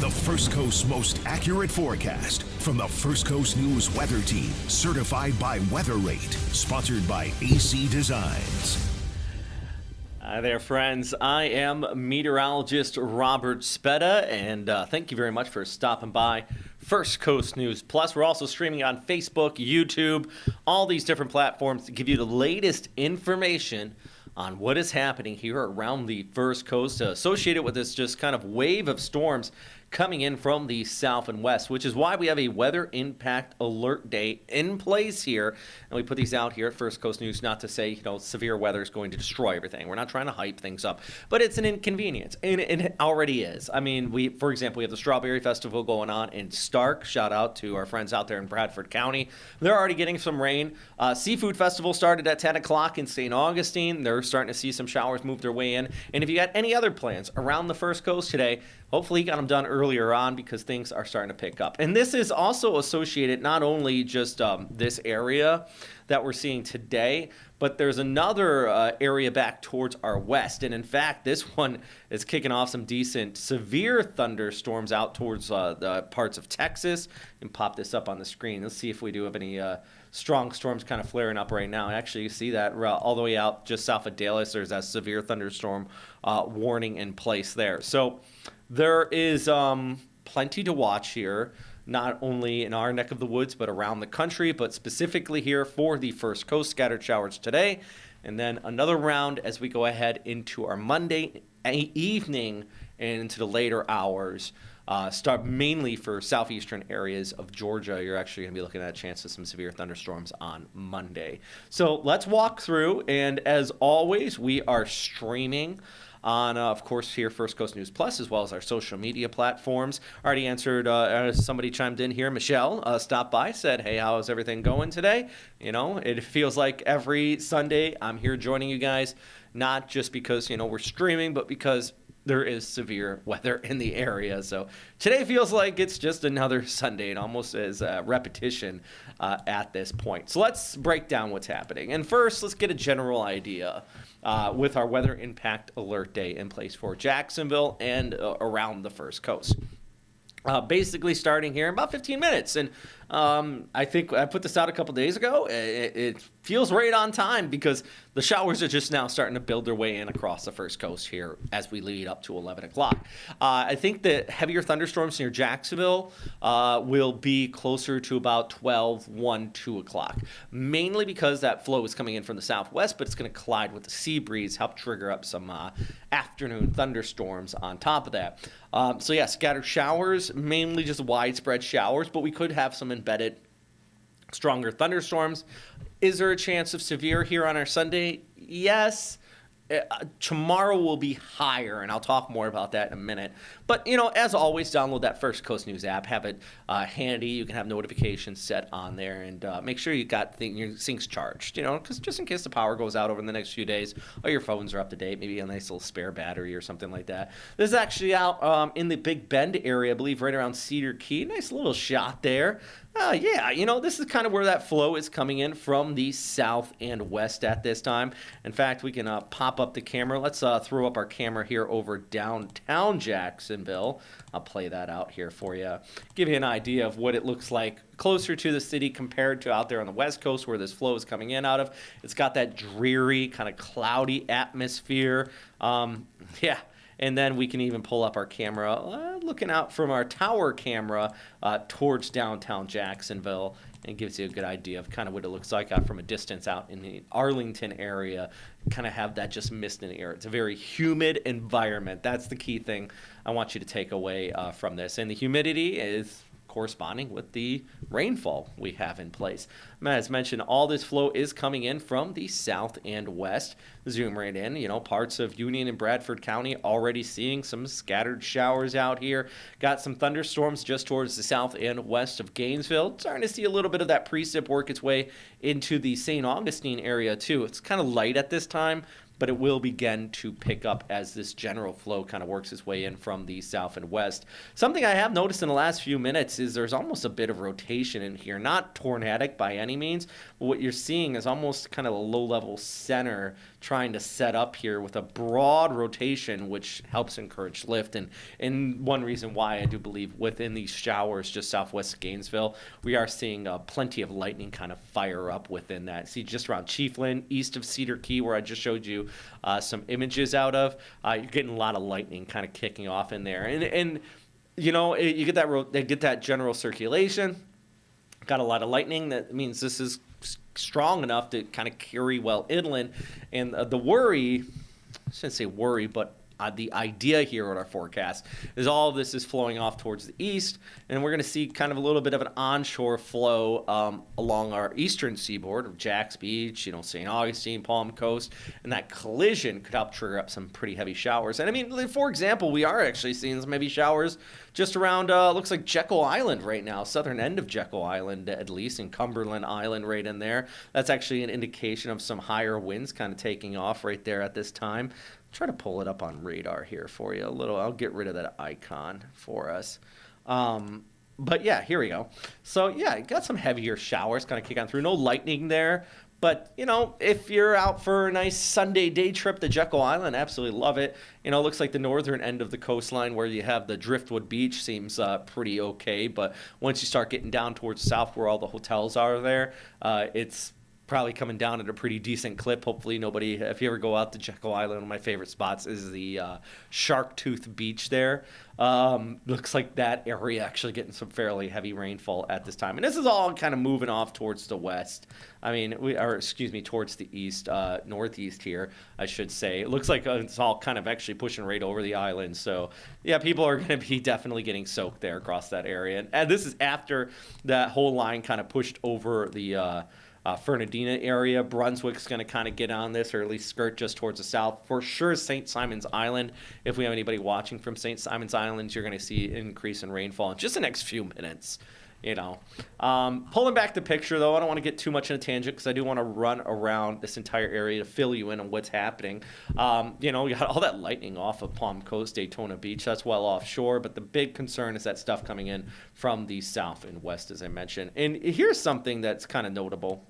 The First Coast's most accurate forecast from the First Coast News Weather Team, certified by Weather Rate, sponsored by AC Designs. Hi there, friends. I am meteorologist Robert Speda, and thank you very much for stopping by First Coast News Plus. We're also streaming on Facebook, YouTube, all these different platforms to give you the latest information on what is happening here around the First Coast, associated with this just kind of wave of storms coming in from the south and west, which is why we have a weather impact alert day in place here. And we put these out here at First Coast News, not to say, severe weather is going to destroy everything. We're not trying to hype things up, but it's an inconvenience, and it already is. I mean, for example, we have the Strawberry Festival going on in Stark. Shout out to our friends out there in Bradford County. They're already getting some rain. Seafood Festival started at 10 o'clock in St. Augustine. They're starting to see some showers move their way in. And if you got any other plans around the First Coast today, hopefully you got them done earlier on, because things are starting to pick up. And this is also associated not only just this area that we're seeing today, but there's another area back towards our west. And in fact, this one is kicking off some decent severe thunderstorms out towards the parts of Texas. And pop this up on the screen. Let's see if we do have any strong storms kind of flaring up right now. Actually, you see that all the way out just south of Dallas. There's that severe thunderstorm warning in place there. So there is plenty to watch here, not only in our neck of the woods, but around the country, but specifically here for the First Coast. Scattered showers today, and then another round as we go ahead into our Monday evening and into the later hours. Start mainly for southeastern areas of Georgia. You're actually going to be looking at a chance of some severe thunderstorms on Monday. So let's walk through, and as always, we are streaming on, of course, here First Coast News Plus, as well as our social media platforms. Already answered, somebody chimed in here. Michelle stopped by, said, hey, how's everything going today? It feels like every Sunday I'm here joining you guys, not just because, we're streaming, but because there is severe weather in the area. So today feels like it's just another Sunday. It almost is a repetition at this point. So let's break down what's happening. And first, let's get a general idea with our weather impact alert day in place for Jacksonville and around the First Coast. Basically starting here in about 15 minutes. And I think I put this out a couple days ago. It feels right on time, because the showers are just now starting to build their way in across the First Coast here as we lead up to 11 o'clock. I think the heavier thunderstorms near Jacksonville will be closer to about 12, 1, 2 o'clock, mainly because that flow is coming in from the southwest, but it's going to collide with the sea breeze, help trigger up some afternoon thunderstorms on top of that. So yeah, scattered showers, mainly just widespread showers, but we could have some embedded stronger thunderstorms. Is there a chance of severe here on our Sunday? Yes. Tomorrow will be higher, and I'll talk more about that in a minute. But, as always, download that First Coast News app. Have it handy. You can have notifications set on there, and make sure you got your things charged, because just in case the power goes out over the next few days, or your phones are up to date, maybe a nice little spare battery or something like that. This is actually out in the Big Bend area, I believe, right around Cedar Key. Nice little shot there. Yeah, this is kind of where that flow is coming in from the south and west at this time. In fact, we can pop up the camera. Let's throw up our camera here over downtown Jacksonville. I'll play that out here for you. Give you an idea of what it looks like closer to the city compared to out there on the west coast where this flow is coming in out of. It's got that dreary, kind of cloudy atmosphere. Yeah. And then we can even pull up our camera, looking out from our tower camera towards downtown Jacksonville, and gives you a good idea of kind of what it looks like out from a distance out in the Arlington area. Kind of have that just mist in the air. It's a very humid environment. That's the key thing I want you to take away from this. And the humidity is corresponding with the rainfall we have in place. As mentioned, all this flow is coming in from the south and west. Zoom right in, parts of Union and Bradford County already seeing some scattered showers out here. Got some thunderstorms just towards the south and west of Gainesville. Starting to see a little bit of that precip work its way into the St. Augustine area too. It's kind of light at this time, but it will begin to pick up as this general flow kind of works its way in from the south and west. Something I have noticed in the last few minutes is there's almost a bit of rotation in here. Not tornadic by any means, but what you're seeing is almost kind of a low-level center trying to set up here with a broad rotation, which helps encourage lift. And one reason why I do believe within these showers just southwest of Gainesville, we are seeing plenty of lightning kind of fire up within that. See, just around Chiefland, east of Cedar Key, where I just showed you some images out of, you're getting a lot of lightning kind of kicking off in there. And you know, you get that general circulation, got a lot of lightning. That means this is strong enough to kind of carry well inland. And the worry, I shouldn't say worry, but the idea here with our forecast is all of this is flowing off towards the east, and we're going to see kind of a little bit of an onshore flow along our eastern seaboard of Jax Beach, you know, St. Augustine, Palm Coast, and that collision could help trigger up some pretty heavy showers. And I mean, for example, we are actually seeing some heavy showers just around, looks like Jekyll Island right now, southern end of Jekyll Island at least, and Cumberland Island right in there. That's actually an indication of some higher winds kind of taking off right there at this time. Try to pull it up on radar here for you a little. I'll get rid of that icon for us. But yeah, here we go. So yeah, got some heavier showers kind of kick on through. No lightning there. But, you know, if you're out for a nice Sunday day trip to Jekyll Island, absolutely love it. You know, it looks like the northern end of the coastline where you have the Driftwood Beach seems pretty okay. But once you start getting down towards the south where all the hotels are there, it's probably coming down at a pretty decent clip. Hopefully nobody, if you ever go out to Jekyll Island, one of my favorite spots is the Shark Tooth Beach there. Looks like that area actually getting some fairly heavy rainfall at this time. And this is all kind of moving off towards the west. I mean, towards the east, northeast here, I should say. It looks like it's all kind of actually pushing right over the island. So, yeah, people are going to be definitely getting soaked there across that area. And this is after that whole line kind of pushed over the Fernandina area. Brunswick's going to kind of get on this, or at least skirt just towards the south. For sure, St. Simon's Island. If we have anybody watching from St. Simon's Island, you're going to see an increase in rainfall in just the next few minutes. You know, pulling back the picture, though, I don't want to get too much in a tangent because I do want to run around this entire area to fill you in on what's happening. You know, you got all that lightning off of Palm Coast, Daytona Beach. That's well offshore, but the big concern is that stuff coming in from the south and west, as I mentioned. And here's something that's kind of notable.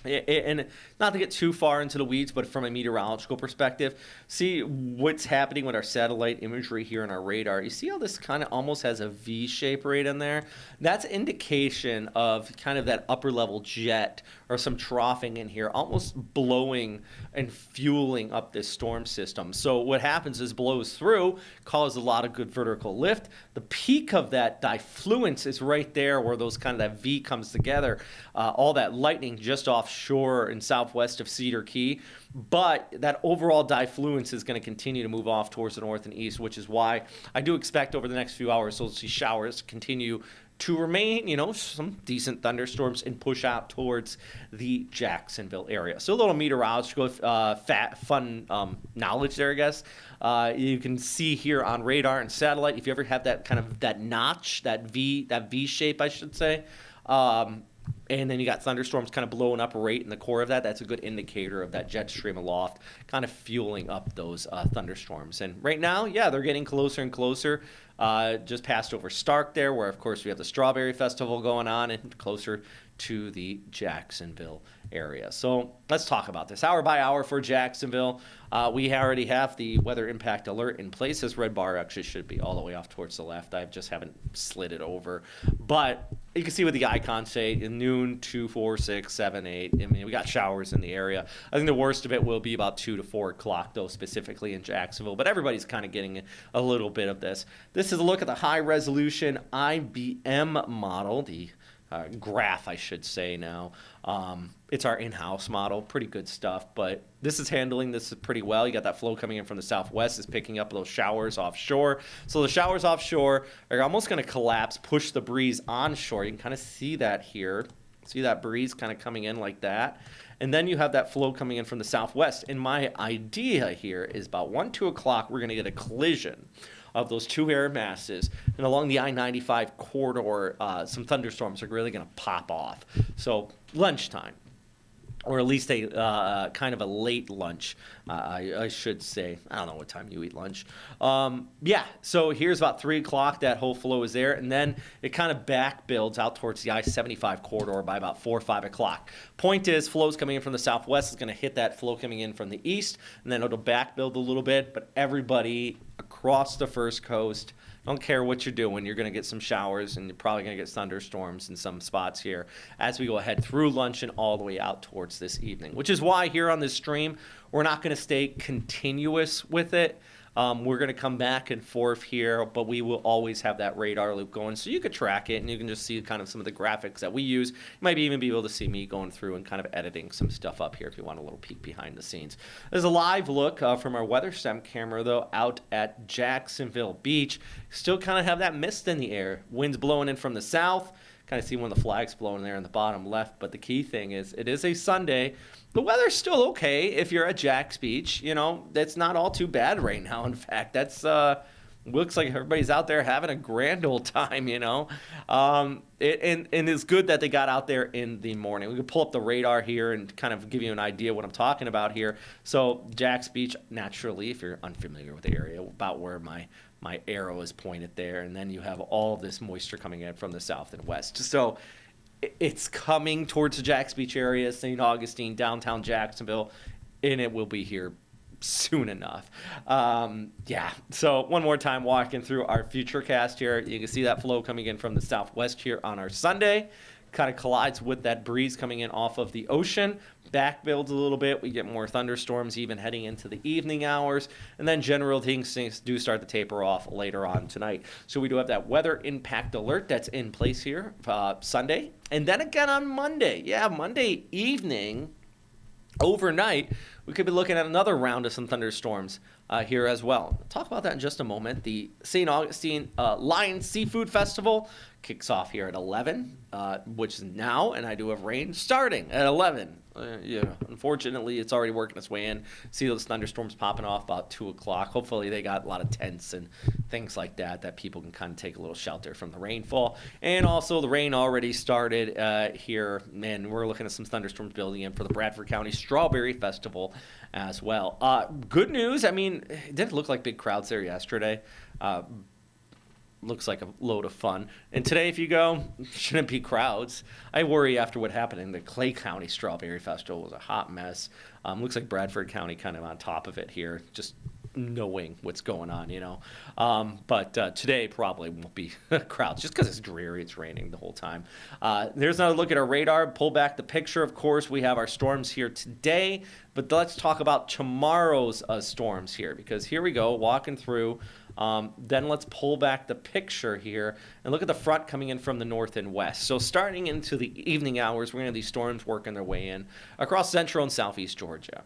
And not to get too far into the weeds, but from a meteorological perspective, see what's happening with our satellite imagery here on our radar. You see how this kind of almost has a V shape right in there? That's indication of kind of that upper level jet or some troughing in here, almost blowing and fueling up this storm system. So what happens is blows through, causes a lot of good vertical lift. The peak of that diffluence is right there where those kind of that V comes together. All that lightning just offshore and southwest of Cedar Key. But that overall diffluence is going to continue to move off towards the north and east, which is why I do expect over the next few hours we'll see showers continue to remain, you know, some decent thunderstorms and push out towards the Jacksonville area. So a little meteorological fun knowledge there, I guess. You can see here on radar and satellite, if you ever have that kind of that notch, that V shape, I should say, and then you got thunderstorms kind of blowing up right in the core of that. That's a good indicator of that jet stream aloft kind of fueling up those thunderstorms. And right now, yeah, they're getting closer and closer. Just passed over Stark there, where, of course, we have the Strawberry Festival going on, and closer to the Jacksonville area. So let's talk about this. Hour by hour for Jacksonville. We already have the weather impact alert in place. This red bar actually should be all the way off towards the left. I just haven't slid it over. But you can see what the icons say in noon, 2, 4, 6, 7, 8. I mean, we got showers in the area. I think the worst of it will be about 2 to 4 o'clock, though, specifically in Jacksonville. But everybody's kind of getting a little bit of this. This is a look at the high-resolution IBM model, the graph, I should say now. It's our in-house model, pretty good stuff, but this is handling this pretty well. You got that flow coming in from the southwest, is picking up those showers offshore. So the showers offshore are almost going to collapse, push the breeze onshore. You can kind of see that here. See that breeze kind of coming in like that. And then you have that flow coming in from the southwest. And my idea here is about 1, 2 o'clock, we're going to get a collision of those two air masses, and along the I-95 corridor, some thunderstorms are really going to pop off. So lunchtime, or at least a kind of a late lunch, I should say. I don't know what time you eat lunch. Yeah, so here's about 3 o'clock. That whole flow is there, and then it kind of back builds out towards the I-75 corridor by about 4 or 5 o'clock. Point is, flows coming in from the southwest is going to hit that flow coming in from the east, and then it'll back build a little bit, but everybody across the First Coast, don't care what you're doing, you're going to get some showers, and you're probably going to get thunderstorms in some spots here as we go ahead through lunch and all the way out towards this evening, which is why here on this stream, we're not going to stay continuous with it. We're going to come back and forth here, but we will always have that radar loop going, so you could track it, and you can just see kind of some of the graphics that we use. You might even be able to see me going through and kind of editing some stuff up here if you want a little peek behind the scenes. There's a live look from our WeatherStem camera, though, out at Jacksonville Beach. Still kind of have that mist in the air. Winds blowing in from the south. Kind of see one of the flags blowing there in the bottom left, but the key thing is it is a Sunday. The weather's still okay if you're at Jack's Beach. You know, that's not all too bad right now. In fact, that's looks like everybody's out there having a grand old time, you know. And it's good that they got out there in the morning. We can pull up the radar here and kind of give you an idea what I'm talking about here. So Jack's Beach, naturally, if you're unfamiliar with the area, about where my arrow is pointed there, and then you have all of this moisture coming in from the south and west. So it's coming towards the Jack's Beach area, St. Augustine, downtown Jacksonville, and it will be here soon enough. Yeah, so one more time walking through our futurecast here. You can see that flow coming in from the southwest here on our Sunday. Kind of collides with that breeze coming in off of the ocean. Back builds a little bit. We get more thunderstorms even heading into the evening hours. And then general things do start to taper off later on tonight. So we do have that weather impact alert that's in place here Sunday. And then again on Monday. Yeah, Monday evening, overnight, we could be looking at another round of some thunderstorms here as well. We'll talk about that in just a moment. The St. Augustine Lion Seafood Festival kicks off here at 11, which is now, and I do have rain starting at 11. Yeah, unfortunately, it's already working its way in. See those thunderstorms popping off about 2 o'clock. Hopefully, they got a lot of tents and things like that people can kind of take a little shelter from the rainfall. And also, the rain already started here, and we're looking at some thunderstorms building in for the Bradford County Strawberry Festival as well. Good news. I mean, it didn't look like big crowds there yesterday. Looks like a load of fun. And today, if you go, shouldn't be crowds. I worry after what happened in the Clay County Strawberry Festival. It was a hot mess. Looks like Bradford County kind of on top of it here, just knowing what's going on, you know. But today probably won't be crowds just because it's dreary. It's raining the whole time. There's another look at our radar. Pull back the picture. Of course, we have our storms here today. But let's talk about tomorrow's storms here, because here we go, walking through. Then let's pull back the picture here and look at the front coming in from the north and west. So starting into the evening hours, we're going to have these storms working their way in across central and southeast Georgia.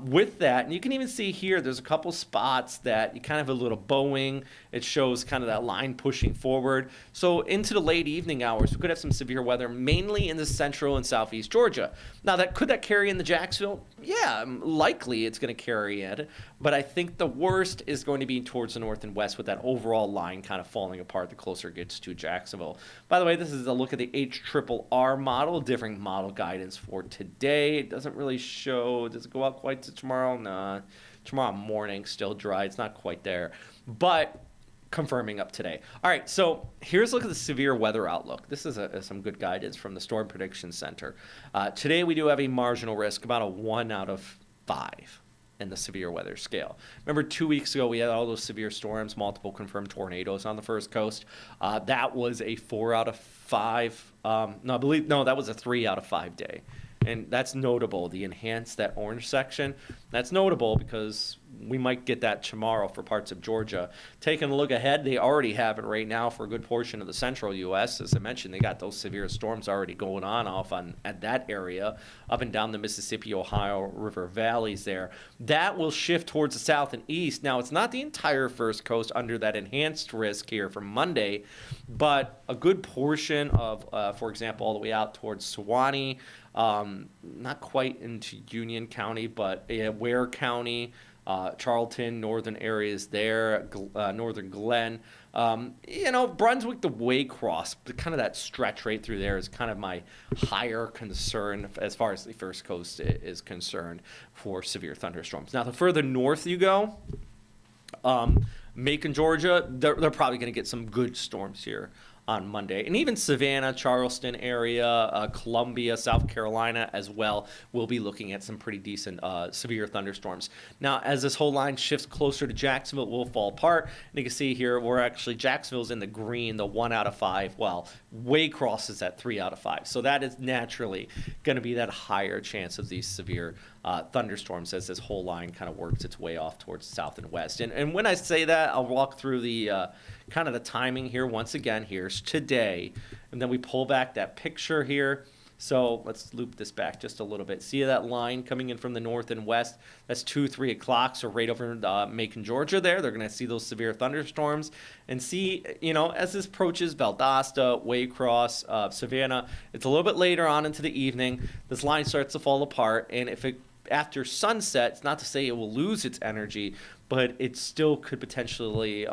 With that, and you can even see here, there's a couple spots that you kind of have a little bowing. It shows kind of that line pushing forward. So into the late evening hours, we could have some severe weather, mainly in the central and southeast Georgia. Now, could that carry into Jacksonville? Yeah, likely it's going to carry it. But I think the worst is going to be towards the north and west with that overall line kind of falling apart the closer it gets to Jacksonville. By the way, this is a look at the HRRR model, different model guidance for today. It doesn't really show, does it go out quite to tomorrow? Nah, tomorrow morning, still dry. It's not quite there. But confirming up today. All right, so here's a look at the severe weather outlook. This is some good guidance from the Storm Prediction Center. Today we do have a marginal risk, about a 1 out of 5 in the severe weather scale. Remember 2 weeks ago we had all those severe storms, multiple confirmed tornadoes on the First Coast. That was a 4 out of 5. That was a 3 out of 5 day. And that's notable. The enhanced, that orange section, that's notable because we might get that tomorrow for parts of Georgia. Taking a look ahead, they already have it right now for a good portion of the central U.S. As I mentioned, they got those severe storms already going on at that area, up and down the Mississippi, Ohio River valleys there. That will shift towards the south and east. Now, it's not the entire First Coast under that enhanced risk here for Monday, but a good portion of, for example, all the way out towards Suwannee, not quite into Union County, but Ware County, Charlton, northern areas there, northern Glen. Brunswick to Waycross, kind of that stretch right through there is kind of my higher concern as far as the First Coast is concerned for severe thunderstorms. Now, the further north you go, Macon, Georgia, they're probably going to get some good storms here on Monday. And even Savannah, Charleston area, Columbia, South Carolina as well, will be looking at some pretty decent severe thunderstorms. Now, as this whole line shifts closer to Jacksonville, it will fall apart. And you can see here, Jacksonville's in the green, the 1 out of 5. Well, Waycross is at 3 out of 5. So that is naturally going to be that higher chance of these severe thunderstorms as this whole line kind of works its way off towards the south and west. And when I say that, I'll walk through the kind of the timing here once again. Here's today, and then we pull back that picture here. So let's loop this back just a little bit. See that line coming in from the north and west? That's 3 o'clock, so right over Macon, Georgia there. They're going to see those severe thunderstorms. And see, as this approaches Valdosta, Waycross, Savannah, it's a little bit later on into the evening. This line starts to fall apart, and if it after sunset, it's not to say it will lose its energy, but it still could potentially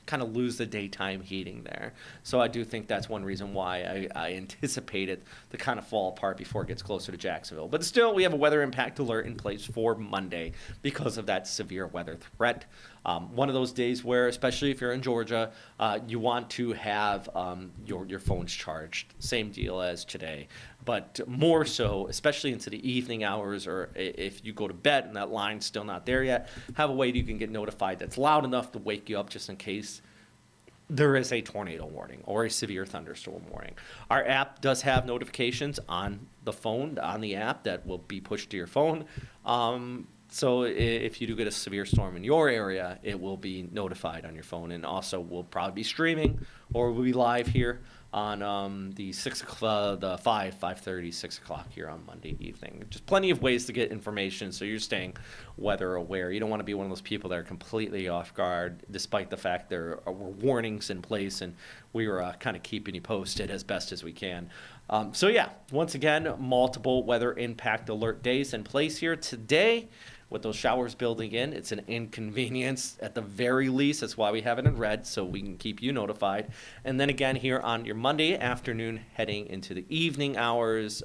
kind of lose the daytime heating there. So I do think that's one reason why I anticipate it to kind of fall apart before it gets closer to Jacksonville. But still, we have a weather impact alert in place for Monday because of that severe weather threat. One of those days where, especially if you're in Georgia, you want to have your phones charged. Same deal as today. But more so, especially into the evening hours, or if you go to bed and that line's still not there yet, have a way that you can get notified that's loud enough to wake you up just in case there is a tornado warning or a severe thunderstorm warning. Our app does have notifications on the phone, on the app, that will be pushed to your phone. So if you do get a severe storm in your area, it will be notified on your phone, and also we'll probably be streaming or we'll be live here on the 5:30, 6 o'clock here on Monday evening. Just plenty of ways to get information, so you're staying weather aware. You don't want to be one of those people that are completely off guard, despite the fact there were warnings in place, and we were kind of keeping you posted as best as we can. So yeah, once again, multiple weather impact alert days in place here today. With those showers building in, it's an inconvenience at the very least. That's why we have it in red, so we can keep you notified. And then again here on your Monday afternoon, heading into the evening hours,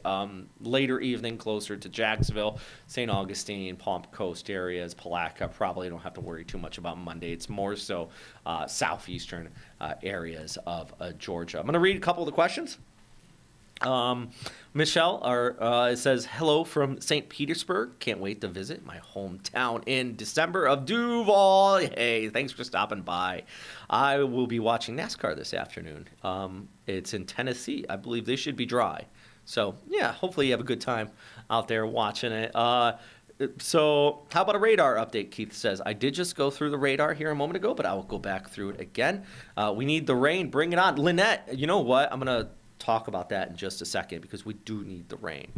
later evening, closer to Jacksonville, St. Augustine, Palm Coast areas, Palatka, probably don't have to worry too much about Monday. It's more so southeastern areas of Georgia. I'm going to read a couple of the questions. Michelle says, hello from St. Petersburg. Can't wait to visit my hometown in December of Duval. Hey, thanks for stopping by. I will be watching NASCAR this afternoon. It's in Tennessee. I believe they should be dry. So, yeah, hopefully you have a good time out there watching it. So how about a radar update? Keith says, I did just go through the radar here a moment ago, but I will go back through it again. We need the rain. Bring it on. Lynette, you know what? I'm going to talk about that in just a second because we do need the rain.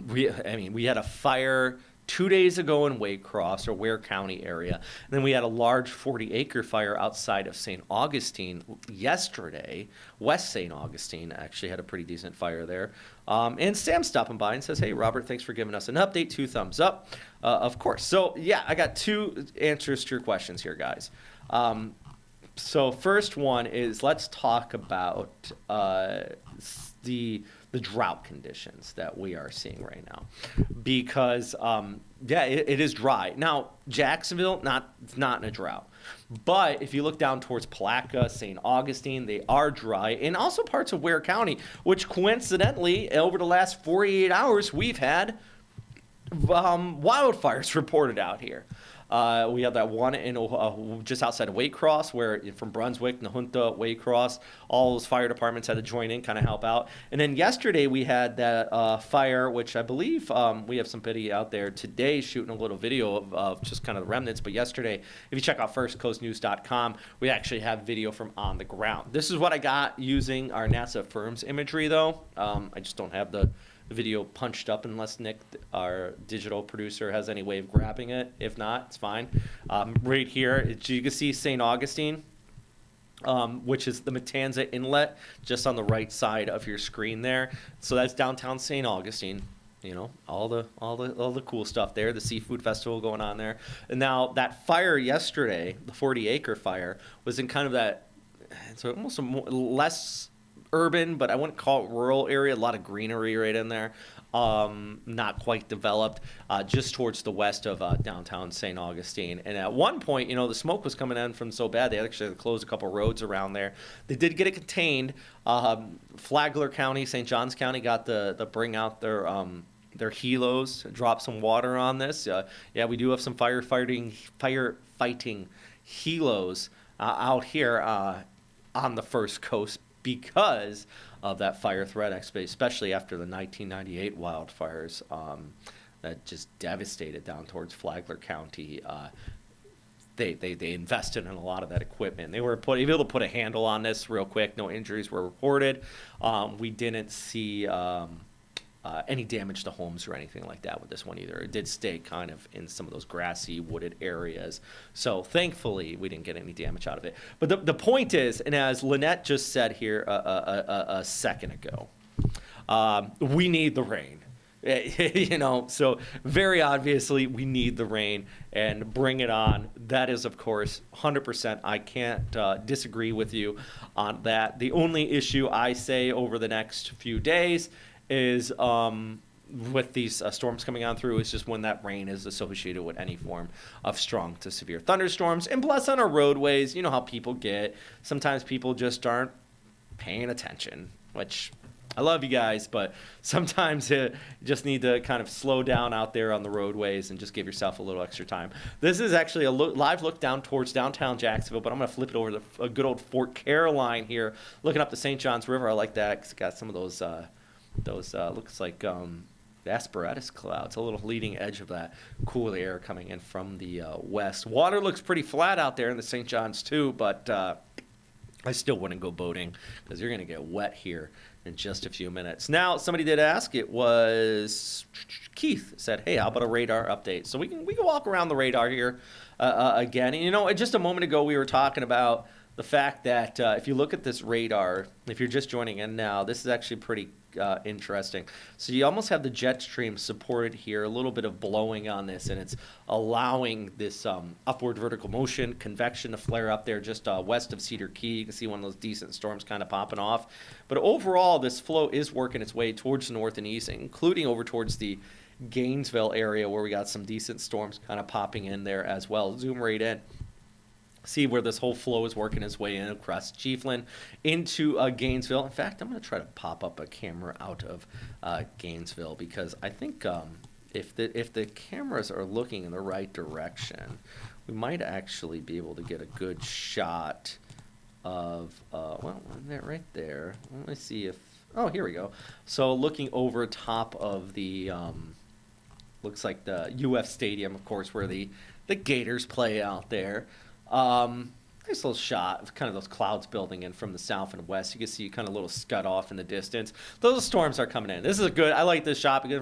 We had a fire 2 days ago in Waycross or Ware County area. And then we had a large 40-acre fire outside of St. Augustine yesterday. West St. Augustine actually had a pretty decent fire there. And Sam's stopping by and says, hey, Robert, thanks for giving us an update. 2 thumbs up, of course. So, yeah, I got 2 answers to your questions here, guys. So first one is, let's talk about the drought conditions that we are seeing right now, because it is dry now. Jacksonville not in a drought, but if you look down towards Palatka, St. Augustine, they are dry, and also parts of Ware County, which coincidentally over the last 48 hours we've had wildfires reported out here. We have that one in just outside of Waycross, where from Brunswick, Nahunta, Waycross, all those fire departments had to join in, kind of help out. And then yesterday we had that fire, which I believe we have somebody out there today shooting a little video of just kind of the remnants. But yesterday, if you check out firstcoastnews.com, we actually have video from on the ground. This is what I got using our NASA FIRMS imagery, though. I just don't have the video punched up unless Nick, our digital producer, has any way of grabbing it. If not, it's fine. Right here, you can see St. Augustine, which is the Matanza Inlet, just on the right side of your screen there. So that's downtown St. Augustine. all the cool stuff there, the seafood festival going on there. And now that fire yesterday, the 40-acre fire, was in kind of that, it's almost less urban, but I wouldn't call it rural area. A lot of greenery right in there. Not quite developed, just towards the west of downtown St. Augustine. And at one point, the smoke was coming in from so bad they actually had to close a couple roads around there. They did get it contained. Flagler County, St. Johns County got the bring out their helos, drop some water on this. Yeah, we do have some firefighting helos out here on the First Coast because of that fire threat, especially after the 1998 wildfires that just devastated down towards Flagler County. They invested in a lot of that equipment. They were able to put a handle on this real quick. No injuries were reported. We didn't see any damage to homes or anything like that with this one either. It did stay kind of in some of those grassy, wooded areas. So thankfully, we didn't get any damage out of it. But the point is, and as Lynette just said here a second ago, we need the rain. So very obviously we need the rain and bring it on. That is, of course, 100%. I can't disagree with you on that. The only issue I say over the next few days is with these storms coming on through is just when that rain is associated with any form of strong to severe thunderstorms. And plus on our roadways, you know how people get. Sometimes people just aren't paying attention, which I love you guys, but sometimes you just need to kind of slow down out there on the roadways and just give yourself a little extra time. This is actually a live look down towards downtown Jacksonville, but I'm going to flip it over to a good old Fort Caroline here, looking up the St. Johns River. I like that 'cause it's got some of those looks like asperatus clouds, a little leading edge of that cool air coming in from the west. Water looks pretty flat out there in the St. Johns too, but I still wouldn't go boating because you're going to get wet here in just a few minutes. Now, somebody did ask. It was Keith said, "Hey, how about a radar update?" So we can walk around the radar here again. And just a moment ago we were talking about the fact that if you look at this radar, if you're just joining in now, this is actually pretty interesting. So you almost have the jet stream supported here, a little bit of blowing on this, and it's allowing this upward vertical motion, convection to flare up there just west of Cedar Key. You can see one of those decent storms kind of popping off. But overall, this flow is working its way towards the north and east, including over towards the Gainesville area where we got some decent storms kind of popping in there as well. Zoom right in. See where this whole flow is working its way in across Chiefland into Gainesville. In fact, I'm going to try to pop up a camera out of Gainesville because I think if the cameras are looking in the right direction, we might actually be able to get a good shot of, right there. Let me see if, oh, here we go. So looking over top of the, looks like the UF Stadium, of course, where the Gators play out there. Nice little shot of kind of those clouds building in from the south and west. You can see kind of a little scud off in the distance. Those storms are coming in. This is I like this shot because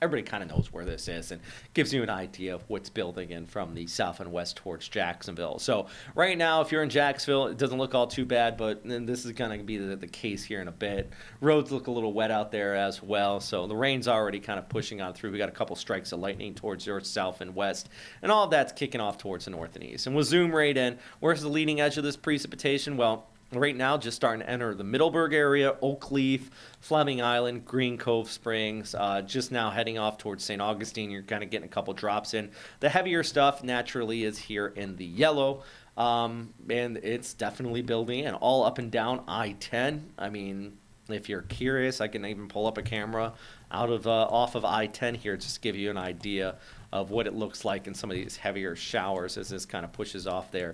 everybody kind of knows where this is and gives you an idea of what's building in from the south and west towards Jacksonville. So right now, if you're in Jacksonville, it doesn't look all too bad, but then this is going to be the case here in a bit. Roads look a little wet out there as well. So the rain's already kind of pushing on through. We got a couple strikes of lightning towards your south and west, and all of that's kicking off towards the north and east. And we'll zoom right in. Where's the leading edge of this precipitation? Well, right now just starting to enter the Middleburg area, Oakleaf, Fleming Island, Green Cove Springs, just now heading off towards St. Augustine. You're kind of getting a couple drops in. The heavier stuff naturally is here in the yellow, and it's definitely building in all up and down I-10. I mean, if you're curious, I can even pull up a camera out of off of I-10 here just to give you an idea of what it looks like in some of these heavier showers as this kind of pushes off there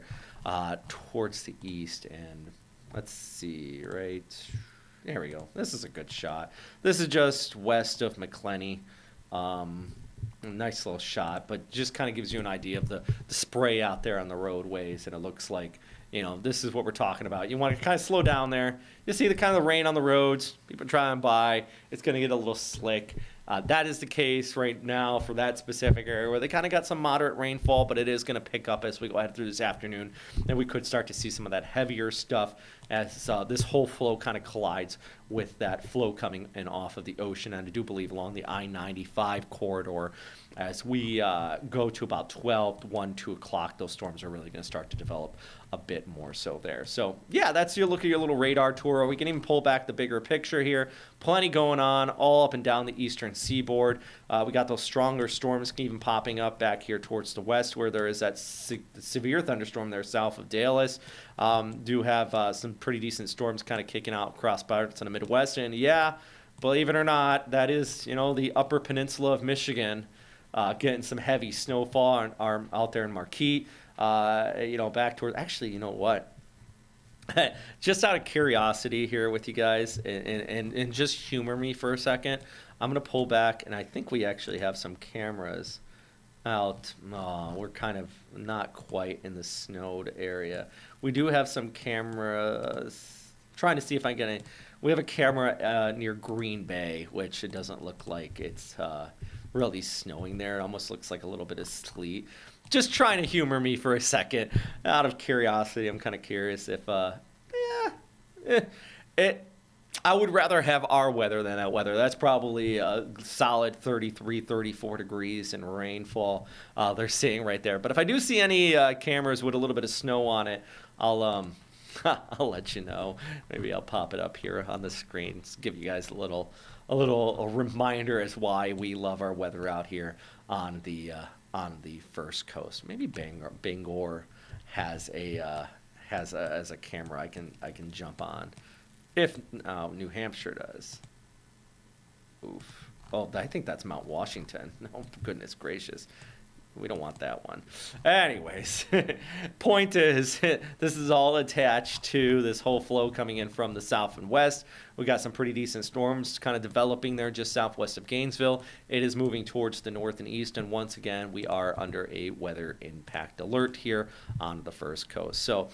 towards the east. And let's see, right there we go. This is a good shot. This is just west of McClenny. Nice little shot, but just kind of gives you an idea of the spray out there on the roadways. And it looks like, this is what we're talking about. You want to kind of slow down there. You see the kind of the rain on the roads. People driving by. It's going to get a little slick. That is the case right now for that specific area where they kind of got some moderate rainfall, but it is going to pick up as we go ahead through this afternoon, and we could start to see some of that heavier stuff as this whole flow kind of collides with that flow coming in off of the ocean, and I do believe along the I-95 corridor. As we go to about 12, 1, 2 o'clock, those storms are really going to start to develop a bit more so there. So, yeah, that's your look at your little radar tour. We can even pull back the bigger picture here. Plenty going on all up and down the eastern seaboard. We got those stronger storms even popping up back here towards the west, where there is that severe thunderstorm there south of Dallas. Do have some pretty decent storms kind of kicking out across parts in the Midwest. And, yeah, believe it or not, that is, the upper peninsula of Michigan. Getting some heavy snowfall out there in Marquette. Back towards, actually, you know what? Just out of curiosity here with you guys, and just humor me for a second, I'm going to pull back, and I think we actually have some cameras out. We're kind of not quite in the snowed area. We do have some cameras. Trying to see if I can get any. We have a camera near Green Bay, which it doesn't look like it's really snowing there. It almost looks like a little bit of sleet. Just trying to humor me for a second. Out of curiosity, I'm kind of curious if, I would rather have our weather than that weather. That's probably a solid 33, 34 degrees and rainfall they're seeing right there. But if I do see any cameras with a little bit of snow on it, I'll let you know. Maybe I'll pop it up here on the screen. Just give you guys a little reminder as why we love our weather out here on the First Coast. Maybe Bangor has a camera I can jump on. If New Hampshire does. Oof. Oh, I think that's Mount Washington. Oh, goodness gracious. We don't want that one. Anyways, point is, this is all attached to this whole flow coming in from the south and west. We got some pretty decent storms kind of developing there just southwest of Gainesville. It is moving towards the north and east, and once again, we are under a weather impact alert here on the First Coast. So,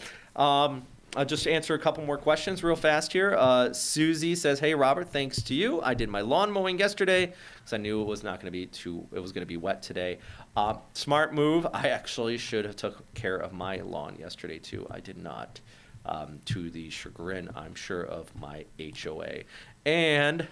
I'll just answer a couple more questions real fast here. Susie says, "Hey Robert, thanks to you, I did my lawn mowing yesterday because I knew it was not going to be it was going to be wet today. Smart move. I actually should have took care of my lawn yesterday too. I did not, to the chagrin, I'm sure, of my HOA." And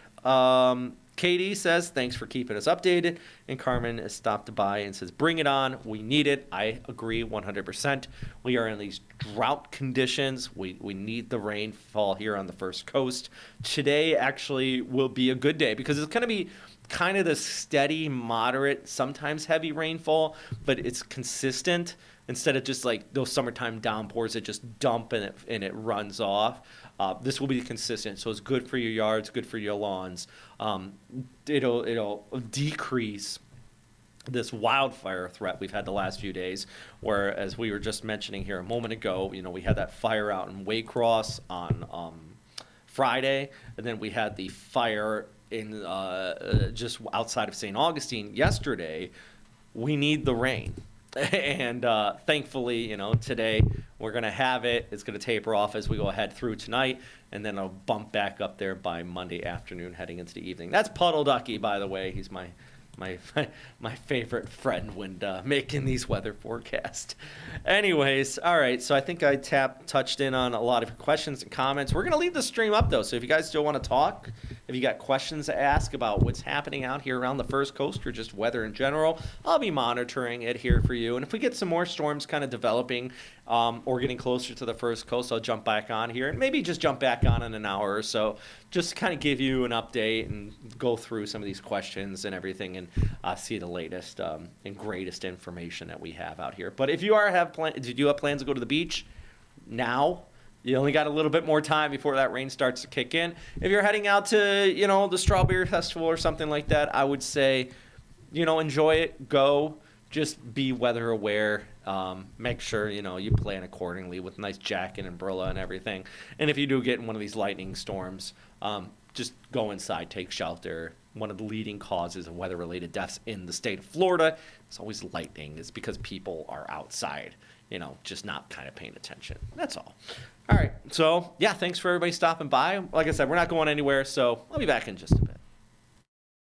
Katie says, "Thanks for keeping us updated." And Carmen has stopped by and says, "Bring it on. We need it." I agree 100%. We are in these drought conditions. We need the rainfall here on the First Coast. Today actually will be a good day because it's going to be kind of the steady, moderate, sometimes heavy rainfall, but it's consistent instead of just like those summertime downpours that just dump and it runs off. This will be consistent, so it's good for your yards, good for your lawns. It'll decrease this wildfire threat we've had the last few days, where, as we were just mentioning here a moment ago, we had that fire out in Waycross on Friday, and then we had the fire in just outside of St. Augustine yesterday. We need the rain. And thankfully, today we're going to have it. It's going to taper off as we go ahead through tonight, and then I'll bump back up there by Monday afternoon heading into the evening. That's Puddle Ducky, by the way. He's my favorite friend when making these weather forecasts. Anyways, all right, so I think I touched in on a lot of questions and comments. We're going to leave the stream up, though, so if you guys still want to talk, if you got questions to ask about what's happening out here around the First Coast or just weather in general, I'll be monitoring it here for you. And if we get some more storms kind of developing or getting closer to the First Coast, I'll jump back on here and maybe just jump back on in an hour or so, just to kind of give you an update and go through some of these questions and everything and see the latest and greatest information that we have out here. But if you have plans to go to the beach now, you only got a little bit more time before that rain starts to kick in. If you're heading out to, the Strawberry Festival or something like that, I would say, enjoy it, go, just be weather aware. Make sure, you plan accordingly with a nice jacket and umbrella and everything. And if you do get in one of these lightning storms, just go inside, take shelter. One of the leading causes of weather-related deaths in the state of Florida is always lightning. It's because people are outside, just not kind of paying attention. That's all. All right. So, yeah, thanks for everybody stopping by. Like I said, we're not going anywhere, so I'll be back in just a bit.